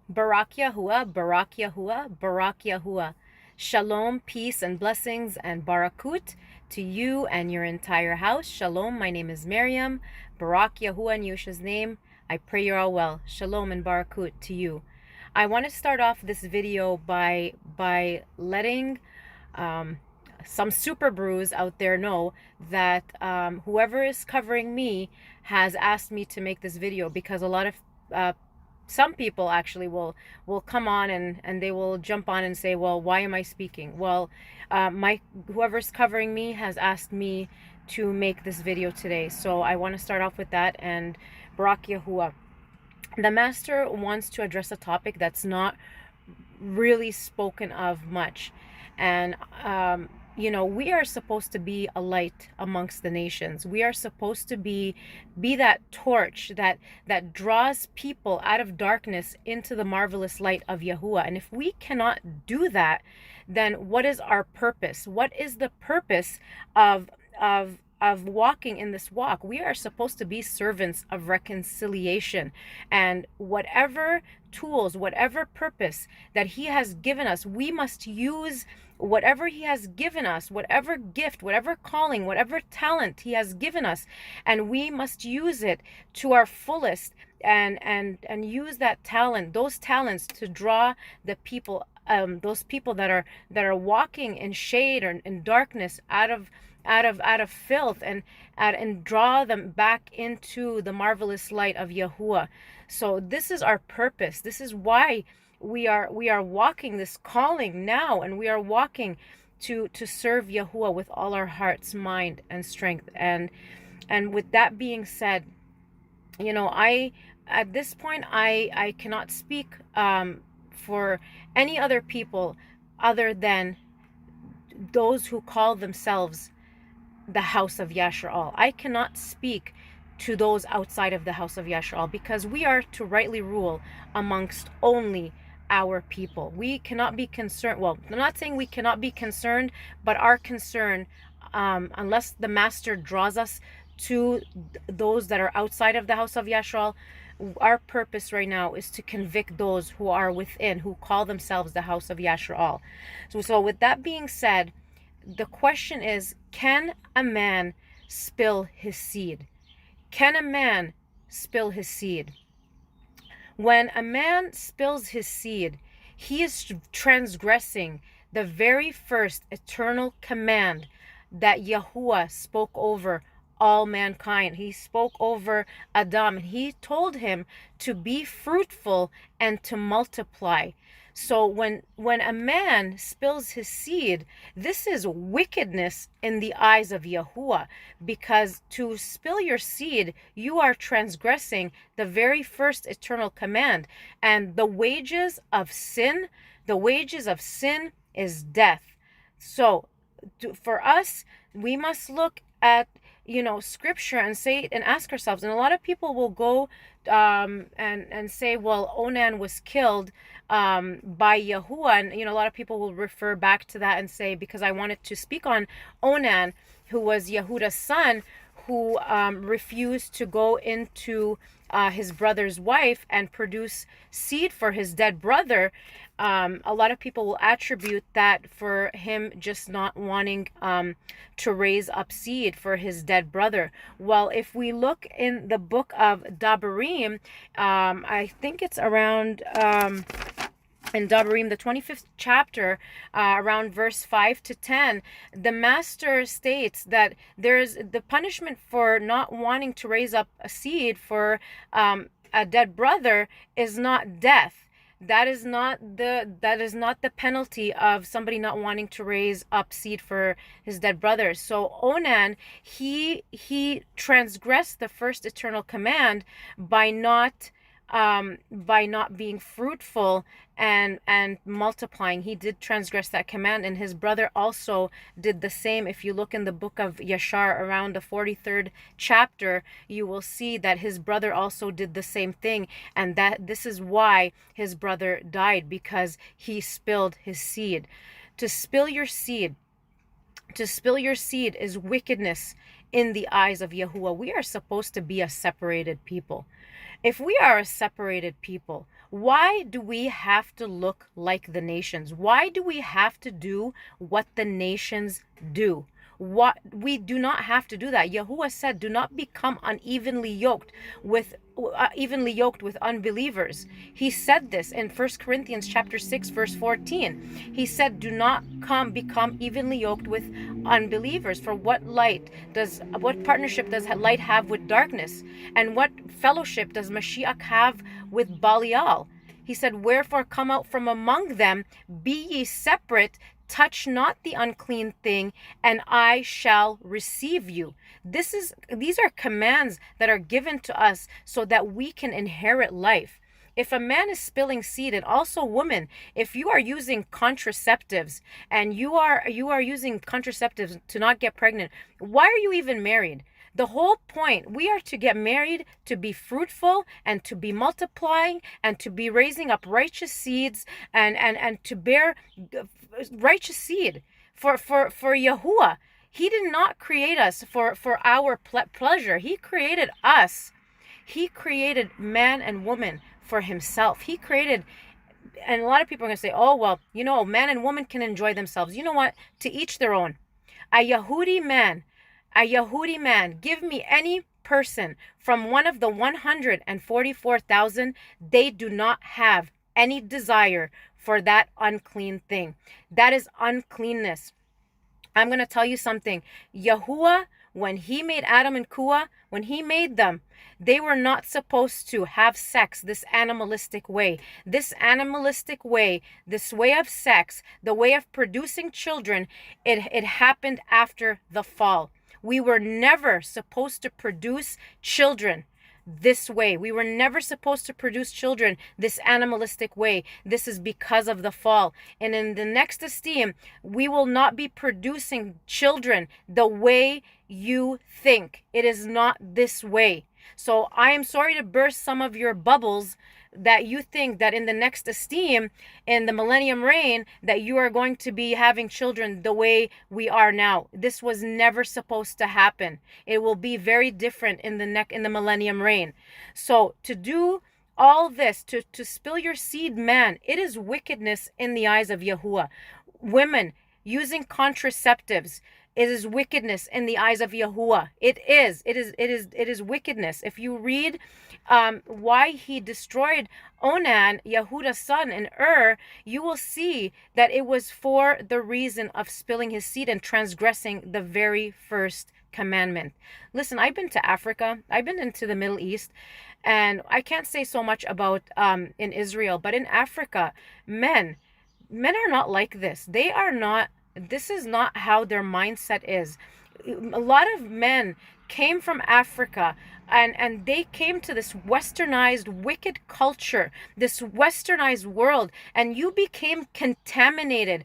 Barak Yahuah, Barak Yahuah, Barak Yahuah. Shalom, peace, and blessings, and barakut to you and your entire house. Shalom, my name is Miriam. Barak Yahuah in Yeshua's name. I pray you're all well. Shalom and barakut to you. I want to start off this video by letting some super brews out there know that whoever is covering me has asked me to make this video, because a lot of some people actually will come on and they will jump on and say, well, why am I speaking? Well, whoever's covering me has asked me to make this video today, so I want to start off with that. And Barak Yahuah, the master wants to address a topic that's not really spoken of much. And we are supposed to be a light amongst the nations. We are supposed to be that torch that draws people out of darkness into the marvelous light of Yahuah. And if we cannot do that, then what is our purpose? What is the purpose of walking in this walk? We are supposed to be servants of reconciliation, and whatever tools, whatever purpose that he has given us, we must use whatever he has given us, whatever gift, whatever calling, whatever talent he has given us, and we must use it to our fullest, and use that talent, those talents, to draw the people, those people that are walking in shade or in darkness, out of filth, and draw them back into the marvelous light of Yahuah. So this is our purpose. This is why we are walking this calling now, and we are walking to serve Yahuah with all our hearts, mind, and strength. And with that being said, at this point I cannot speak for any other people other than those who call themselves the house of YASHER. I cannot speak to those outside of the house of YASHER, because we are to rightly rule amongst only our people. We cannot be concerned. Well, I'm not saying we cannot be concerned, but our concern, unless the master draws us to those that are outside of the house of YASHER, our purpose right now is to convict those who are within, who call themselves the house of YASHER. So with that being said, the question is, can a man spill his seed? Can a man spill his seed? When a man spills his seed, he is transgressing the very first eternal command that Yahuah spoke over all mankind. He spoke over Adam, and he told him to be fruitful and to multiply. So when a man spills his seed, this is wickedness in the eyes of Yahuah, because to spill your seed, you are transgressing the very first eternal command. And the wages of sin is death. So for us, we must look at scripture and say and ask ourselves. And a lot of people will go and say, well, Onan was killed by Yahuah, and a lot of people will refer back to that and say, because I wanted to speak on Onan, who was Yehuda's son, who refused to go into his brother's wife and produce seed for his dead brother. A lot of people will attribute that for him just not wanting to raise up seed for his dead brother. Well, if we look in the book of Dabarim, I think it's around in Dabarim, the 25th chapter, around verse 5 to 10, the master states that there's the punishment for not wanting to raise up a seed for a dead brother is not death. That is not the penalty of somebody not wanting to raise up seed for his dead brother. So Onan, he transgressed the first eternal command by not being fruitful and multiplying. He did transgress that command, and his brother also did the same. If you look in the book of YASHER around the 43rd chapter, you will see that his brother also did the same thing, and that this is why his brother died, because he spilled his seed. To spill your seed is wickedness in the eyes of Yahuah. We are supposed to be a separated people. If we are a separated people, Why do we have to look like the nations? Why do we have to do what the nations do? What we do not have to do that. Yahuah said, "Do not become evenly yoked with unbelievers." He said this in 1 Corinthians chapter 6 verse 14. He said, "Do not become evenly yoked with unbelievers. For what partnership does light have with darkness? And what fellowship does Mashiach have with Belial?" He said, "Wherefore come out from among them, be ye separate, touch not the unclean thing, and I shall receive you." These are commands that are given to us so that we can inherit life. If a man is spilling seed, and also women, if you are using contraceptives and you are using contraceptives to not get pregnant, why are you even married? The whole point, we are to get married to be fruitful and to be multiplying and to be raising up righteous seeds and to bear righteous seed for Yahuah. He did not create us for our pleasure. He created us. He created man and woman for himself. He created, and a lot of people are going to say, "Oh, well, man and woman can enjoy themselves." You know what? To each their own. A Yehudi man, give me any person from one of the 144,000, they do not have any desire for that unclean thing. That is uncleanness. I'm going to tell you something. Yahuah, when he made Adam and Kuah, when he made them, they were not supposed to have sex this animalistic way. This animalistic way, this way of sex, the way of producing children, it happened after the fall. We were never supposed to produce children this way. We were never supposed to produce children this animalistic way. This is because of the fall. And in the next esteem, we will not be producing children the way you think. It is not this way. So I am sorry to burst some of your bubbles that you think that in the next esteem, in the millennium reign, that you are going to be having children the way we are now. This was never supposed to happen. It will be very different in the millennium reign. So to do all this, to spill your seed, man, it is wickedness in the eyes of Yahuah. Women using contraceptives, it is wickedness in the eyes of Yahuah. It is wickedness. If you read why he destroyed Onan, Yehudah's son, in you will see that it was for the reason of spilling his seed and transgressing the very first commandment. Listen, I've been to Africa. I've been into the Middle East, and I can't say so much about in Israel, but in Africa, men are not like this. They are not. This is not how their mindset is. A lot of men came from Africa and they came to this westernized wicked culture, this westernized world, and you became contaminated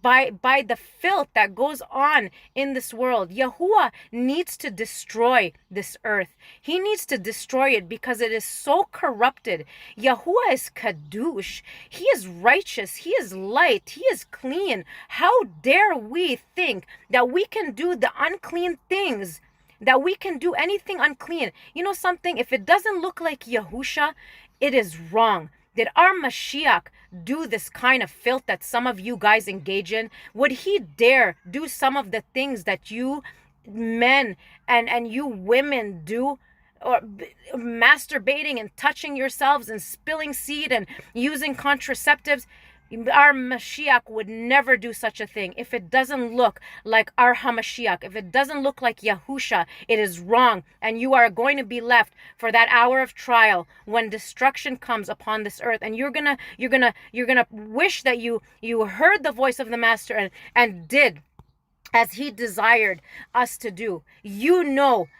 by the filth that goes on in this world. Yahuah needs to destroy this earth. He needs to destroy it because it is so corrupted. Yahuah is kadush. He is righteous. He is light. He is clean. How dare we think that we can do the unclean things, that we can do anything unclean? You know something? If it doesn't look like Yahusha, it is wrong. Did our Mashiach do this kind of filth that some of you guys engage in? Would he dare do some of the things that you men and you women do? Or masturbating and touching yourselves and spilling seed and using contraceptives? Our Mashiach would never do such a thing. If it doesn't look like our HaMashiach, if it doesn't look like Yahusha, it is wrong. And you are going to be left for that hour of trial when destruction comes upon this earth. And you're gonna wish that you heard the voice of the Master and did as he desired us to do.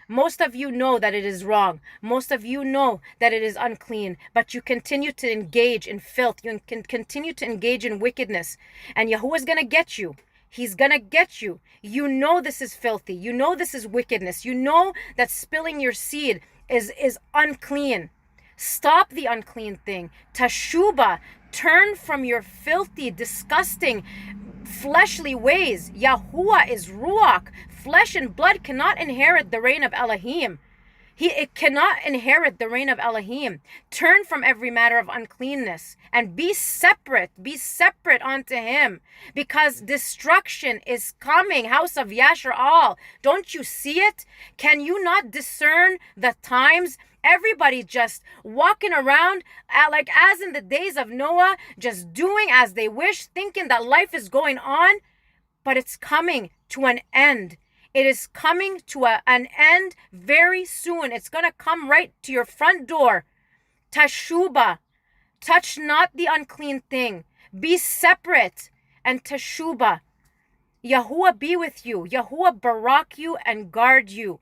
Most of you know that it is wrong. Most of you know that it is unclean, but you continue to engage in filth. You can continue to engage in wickedness, and Yahuwah is going to get you. He's going to get you. You know this is filthy. You know this is wickedness. You know that spilling your seed is unclean. Stop the unclean thing. Teshuvah. Turn from your filthy, disgusting, fleshly ways. Yahuwah is Ruach. Flesh and blood cannot inherit the reign of Elohim. It cannot inherit the reign of Elohim. Turn from every matter of uncleanness and be separate unto him, because destruction is coming. House of Yasher all. Don't you see it? Can you not discern the times? Everybody just walking around like as in the days of Noah, just doing as they wish, thinking that life is going on, but it's coming to an end. It is coming to an end very soon. It's going to come right to your front door. Teshubah. Touch not the unclean thing. Be separate. And teshubah. Yahuah be with you. Yahuah barak you and guard you.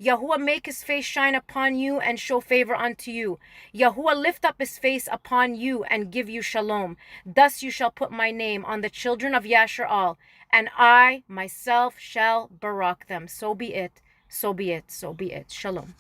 Yahuah make his face shine upon you and show favor unto you. Yahuah lift up his face upon you and give you shalom. Thus you shall put my name on the children of Yasher all, and I myself shall barak them. So be it, so be it, so be it. Shalom.